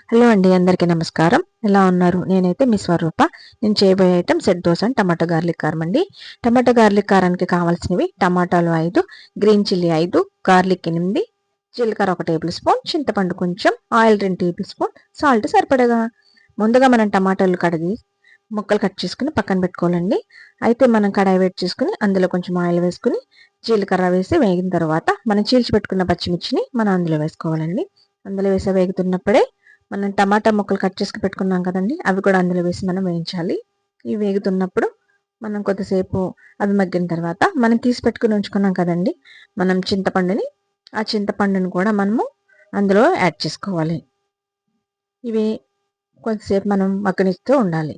Hello అండి, అందరికీ నమస్కారం. ఎలా ఉన్నారు? నేనైతే మీ స్వరూప. నేను చేయబోయే item set dosa and tomato garlic కారం అండి. టమాటా గార్లిక్ కారానికి కావాల్సినవి టమాటాలు 5, గ్రీన్ చిల్లీ 5, గార్లిక్ 8, జీలకర్ర 1 టేబుల్ స్పూన్, చింతపండు కొంచెం, ఆయిల్ 2 టేబుల్ స్పూన్, సాల్ట్ సరిపడగా. ముందుగా మనం టమాటాలు కడిగి ముక్కలు కట్ చేసుకుని పక్కన పెట్టుకోవాలండి. అయితే మనం కడాయి వేడి చేసుకుని అందులో కొంచెం ఆయిల్ వేసుకుని జీలకర్ర వేసి వేగిన తర్వాత మనం చీల్చి పెట్టుకున్న పచ్చిమిర్చిని మనం అందులో వేసుకోవాలండి. అందులో వేసి వేగుతున్నప్పుడే మనం టమాటా ముక్కలు కట్ చేసుకు పెట్టుకున్నాం కదండి, అవి కూడా అందులో వేసి మనం వేయించాలి. ఇవి వేగుతున్నప్పుడు మనం కొద్దిసేపు అవి మగ్గిన తర్వాత మనం తీసి పెట్టుకుని ఉంచుకున్నాం కదండి మనం చింతపండుని, ఆ చింతపండుని కూడా మనము అందులో యాడ్ చేసుకోవాలి. ఇవి కొద్దిసేపు మనం మగ్గనిస్తూ ఉండాలి.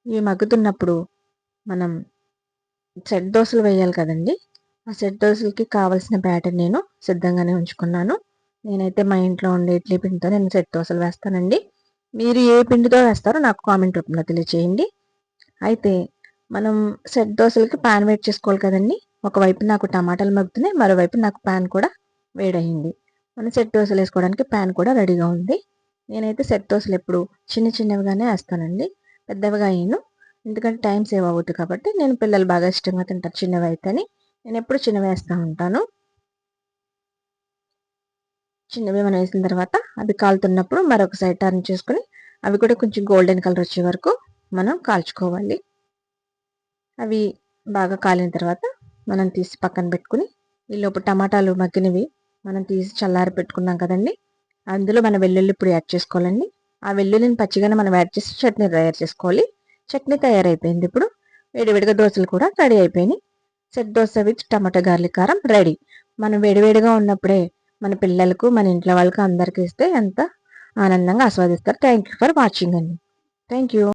ఇవి మగ్గుతున్నప్పుడు మనం సెట్ దోశలు వేయాలి కదండి, ఆ సెట్ దోశలకి కావాల్సిన బ్యాటర్ నేను సిద్ధంగానే ఉంచుకున్నాను. నేనైతే మా ఇంట్లో ఉండే ఇడ్లీ పిండితో నేను సెట్ దోశలు వేస్తానండి. మీరు ఏ పిండితో వేస్తారో నాకు కామెంట్ రూపంలో తెలియచేయండి. అయితే మనం సెట్ దోశలకి ప్యాన్ వేడి చేసుకోవాలి కదండి. ఒకవైపు నాకు టమాటాలు మగ్గుతున్నాయి, మరోవైపు నాకు ప్యాన్ కూడా వేడయింది. మనం సెట్ దోశలు వేసుకోవడానికి ప్యాన్ కూడా రెడీగా ఉంది. నేనైతే సెట్ దోశలు ఎప్పుడు చిన్న చిన్నవిగానే వేస్తానండి, పెద్దవిగా వేయను. ఎందుకంటే టైం సేవ్ అవుతుంది కాబట్టి. నేను పిల్లలు బాగా ఇష్టంగా తింటారు చిన్నవి అయితేని, నేను ఎప్పుడు చిన్నవి వేస్తూ ఉంటాను. చిన్నవి మనం వేసిన తర్వాత అవి కాలుతున్నప్పుడు మరొక సైడ్ టర్న్ చేసుకుని అవి కూడా కొంచెం గోల్డెన్ కలర్ వచ్చే వరకు మనం కాల్చుకోవాలి. అవి బాగా కాలిన తర్వాత మనం తీసి పక్కన పెట్టుకుని ఈలోపు టమాటాలు మగ్గినవి మనం తీసి చల్లారి పెట్టుకున్నాం కదండి, అందులో మన వెల్లుల్లి పొడి యాడ్ చేసుకోవాలండి. ఆ వెల్లుల్లిని పచ్చిగానే మనం యాడ్ చేసి చట్నీ తయారు చేసుకోవాలి. చట్నీ తయారైపోయింది. ఇప్పుడు వేడివేడిగా దోశలు కూడా రెడీ అయిపోయినాయి. Set dosa with tomato garlic కారం రెడీ. మనం వేడివేడిగా ఉన్నప్పుడే మన పిల్లలకు, మన ఇంట్లో వాళ్ళకి అందరికీ ఇస్తే ఎంత ఆనందంగా ఆస్వాదిస్తారు. థ్యాంక్ యూ ఫర్ వాచింగ్ అండి. Thank you.